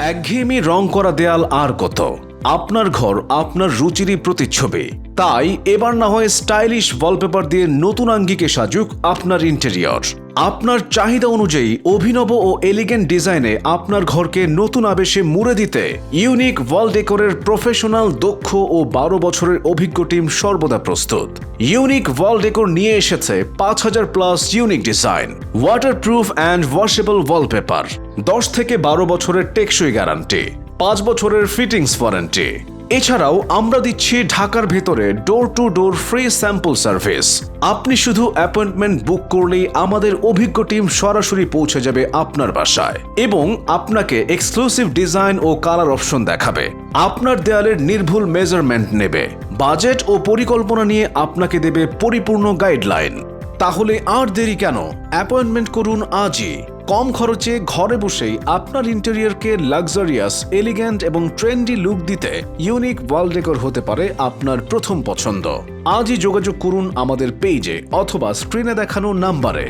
একঘেয়েমি রং করা দেয়াল আর কত? আপনার ঘর আপনার রুচিরই প্রতিচ্ছবি। তাই এবার না হয় স্টাইলিশ ওয়ালপেপার দিয়ে নতুন আঙ্গিকে সাজুক আপনার ইন্টেরিয়র। আপনার চাহিদা অনুযায়ী অভিনব ও এলিগেন্ট ডিজাইনে আপনার ঘরকে নতুন আবেশে মুড়ে দিতে ইউনিক ওয়াল ডেকোরের প্রফেশনাল, দক্ষ ও 12 বছরের অভিজ্ঞ টিম সর্বদা প্রস্তুত। ইউনিক ওয়াল ডেকোর নিয়ে এসেছে 5000+ unique design, waterproof and washable wallpaper, 10 থেকে 12 বছরের টেকসই গ্যারান্টি, 5 বছরের ফিটিংস ওয়ারেন্টি। এছাড়াও আমরা দিচ্ছি ঢাকার ভেতরে door to door free sample service. আপনি শুধু অ্যাপয়েন্টমেন্ট বুক করলেই আমাদের অভিজ্ঞ টিম সরাসরি পৌঁছে যাবে আপনার বাসায় এবং আপনাকে এক্সক্লুসিভ ডিজাইন ও কালার অপশন দেখাবে। আপনার দেয়ালের নির্ভুল মেজারমেন্ট নেবে, বাজেট ও পরিকল্পনা নিয়ে আপনাকে দেবে পরিপূর্ণ গাইডলাইন। তাহলে আর দেরি কেন? অ্যাপয়েন্টমেন্ট করুন আজই। কম খরচে ঘরে বসেই আপনার ইন্টেরিয়রকে লাক্সারিয়াস, এলিগ্যান্ট এবং ট্রেন্ডি লুক দিতে ইউনিক ওয়াল ডেকোর হতে পারে আপনার প্রথম পছন্দ। আজই যোগাযোগ করুন আমাদের পেজে অথবা স্ক্রিনে দেখানো নাম্বারে।